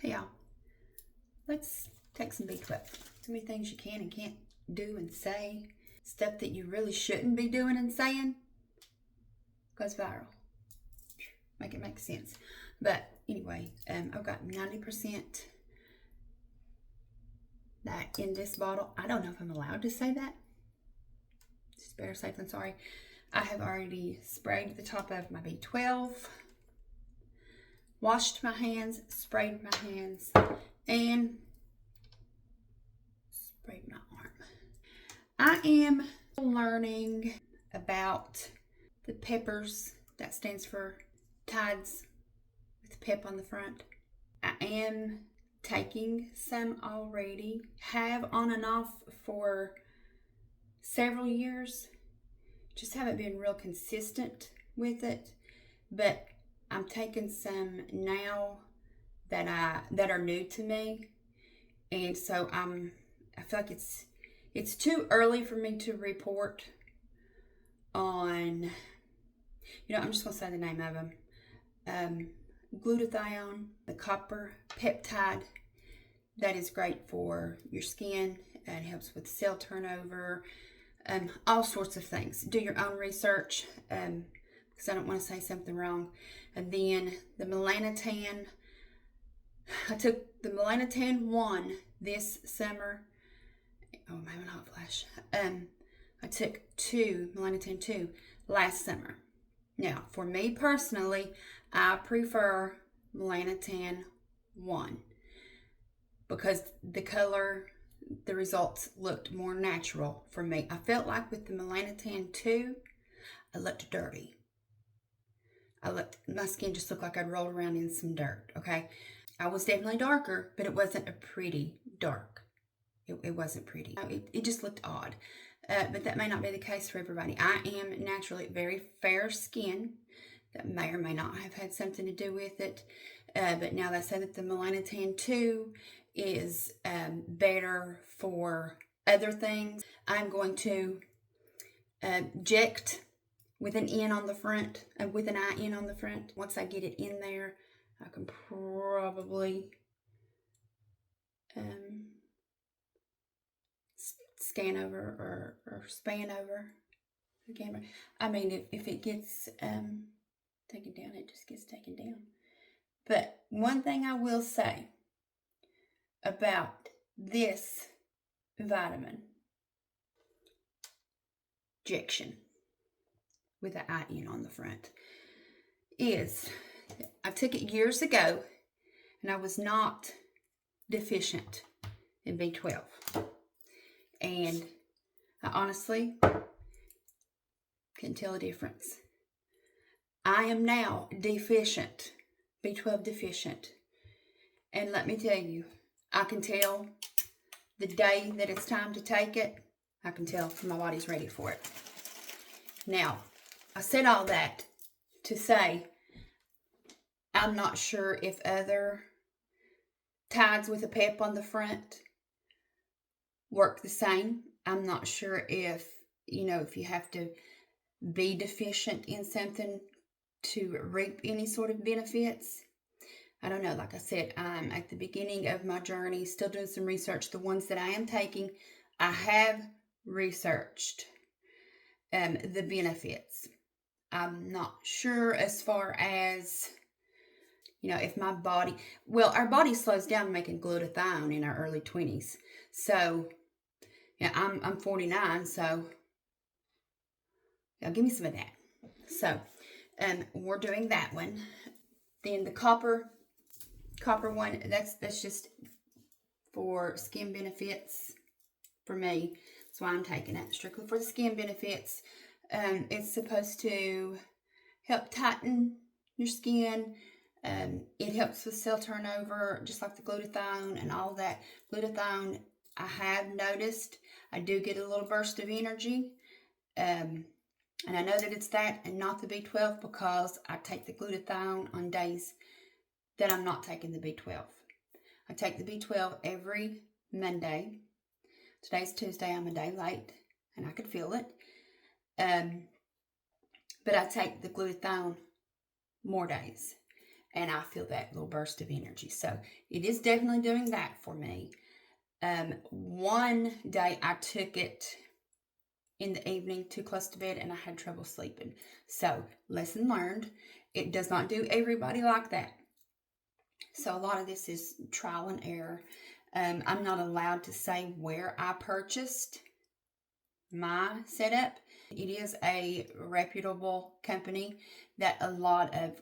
Hey y'all, let's take some B12. So many things you can and can't do and say. Stuff that you really shouldn't be doing and saying goes viral. Make it make sense. But anyway, I've got 90% that in this bottle. I don't know if I'm allowed to say that. It's better safe than sorry. I have already sprayed the top of my B12, washed my hands, sprayed my hands, and sprayed my arm. I am learning about the peppers. That stands for tides with pep on the front. I am taking some already. Have on and off for several years. Just haven't been real consistent with it. But I'm taking some now that are new to me. And so I feel like it's too early for me to report on, I'm just going to say the name of them. Glutathione, the copper peptide, that is great for your skin. It helps with cell turnover, all sorts of things. Do your own research, because I don't want to say something wrong. And then the melanotan, I took the melanotan 1 this summer. Oh, I'm having a hot flash. I took melanotan 2 last summer. Now, for me personally, I prefer melanotan 1 because the color, the results looked more natural for me. I felt like with the melanotan 2, I looked dirty. My skin just looked like I'd rolled around in some dirt, okay? I was definitely darker, but it wasn't a pretty dark. It wasn't pretty. It just looked odd. But that may not be the case for everybody. I am naturally very fair skin. That may or may not have had something to do with it. But now they say that the melanotan 2 is better for other things. I'm going to inject with an N on the front, with an IN on the front. Once I get it in there, I can probably scan over or span over the camera. I mean, if it gets taken down, it just gets taken down. But one thing I will say about this vitamin injection with the IN on the front is I took it years ago and I was not deficient in B12. And I honestly couldn't tell a difference. I am now deficient, B12 deficient. And let me tell you, I can tell the day that it's time to take it. I can tell my body's ready for it. Now, I said all that to say I'm not sure if other tides with a pep on the front work the same. I'm not sure if you have to be deficient in something to reap any sort of benefits. I don't know. Like I said, I'm at the beginning of my journey, still doing some research. The ones that I am taking, I have researched the benefits. I'm not sure as far as, if my body, our body slows down making glutathione in our early 20s. So, I'm 49, so give me some of that. So, we're doing that one. Then the copper one, that's just for skin benefits for me. That's why I'm taking it, strictly for the skin benefits. It's supposed to help tighten your skin. It helps with cell turnover, just like the glutathione and all that. Glutathione, I have noticed, I do get a little burst of energy. And I know that it's that and not the B12 because I take the glutathione on days that I'm not taking the B12. I take the B12 every Monday. Today's Tuesday, I'm a day late, and I could feel it. But I take the glutathione more days. and I feel that little burst of energy. So it is definitely doing that for me. One day I took it in the evening too close to bed and I had trouble sleeping. So lesson learned. It does not do everybody like that. So a lot of this is trial and error. I'm not allowed to say where I purchased my setup. It is a reputable company that a lot of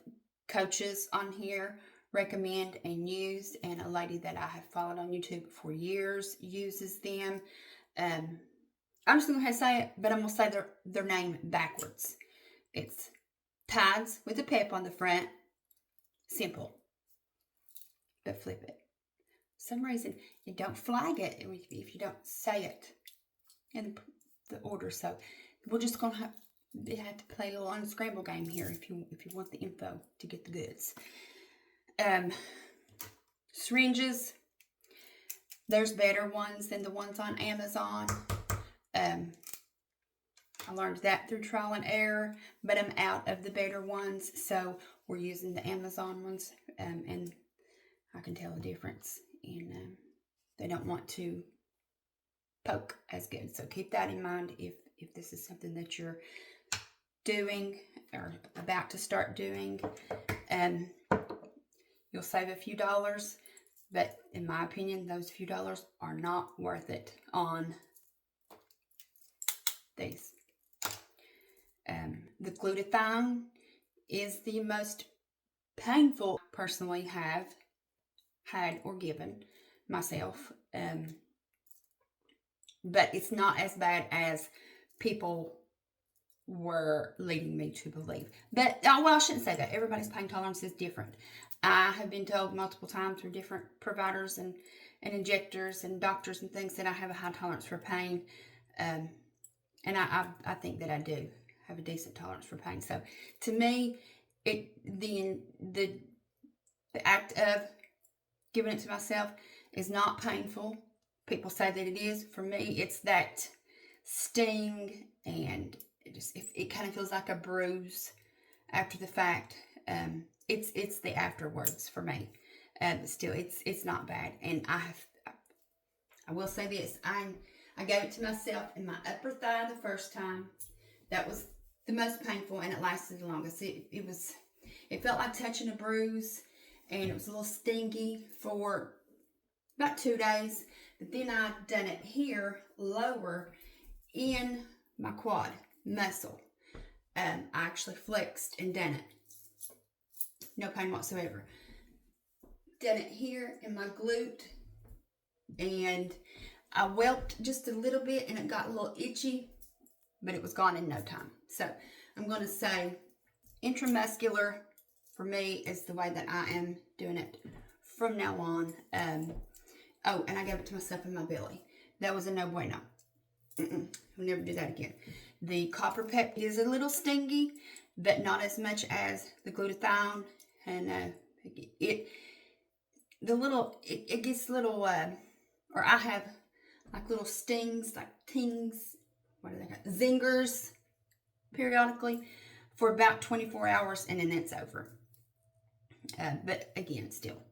coaches on here recommend and use, and a lady that I have followed on YouTube for years uses them. I'm just going to say it, but I'm going to say their name backwards. It's Tides with a pep on the front. Simple. But flip it. For some reason, you don't flag it if you don't say it in the order. So we're just going to have to play a little unscramble game here if you want the info to get the goods. Syringes. There's better ones than the ones on Amazon. I learned that through trial and error, but I'm out of the better ones, so we're using the Amazon ones, and I can tell the difference, and they don't want to poke as good. So keep that in mind if this is something that you're doing or about to start doing. You'll save a few dollars, but in my opinion, those few dollars are not worth it on these. The glutathione is the most painful I personally have had or given myself, but it's not as bad as people were leading me to believe. But I shouldn't say that. Everybody's pain tolerance is different. I have been told multiple times through different providers and injectors and doctors and things that I have a high tolerance for pain, and I think that I do have a decent tolerance for pain. So to me, the act of giving it to myself is not painful. People say that it is. For me, it's that sting, and it kind of feels like a bruise after the fact. It's the afterwards for me. But still, it's not bad. And I will say this: I gave it to myself in my upper thigh the first time. That was the most painful, and it lasted the longest. It felt like touching a bruise, and it was a little stingy for about 2 days. But then I done it here, lower in my quad muscle. I actually flexed and done it. No pain whatsoever. Done it here in my glute, and I whelped just a little bit, and it got a little itchy, but it was gone in no time. So I'm going to say intramuscular for me is the way that I am doing it from now on. Oh, and I gave it to myself in my belly. That was a no bueno. We'll never do that again. The copper pep is a little stingy, but not as much as the glutathione. And it gets little, or I have like little stings, like tings, what are they called? Zingers, periodically, for about 24 hours, and then it's over. But again, still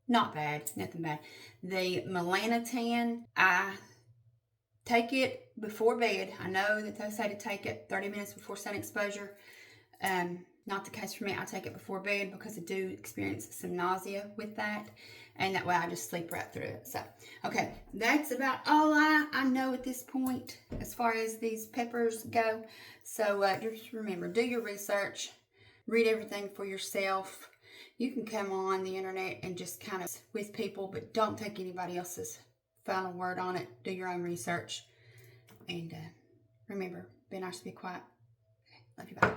not bad, nothing bad. The melanotan, I take it before bed. I know that they say to take it 30 minutes before sun exposure. Not the case for me. I take it before bed because I do experience some nausea with that, and that way I just sleep right through it. So, okay, that's about all I know at this point as far as these peppers go. So just remember, do your research, read everything for yourself. You can come on the internet and just kind of with people, but don't take anybody else's final word on it. Do your own research, and remember, be nice to be quiet. Love you, bye.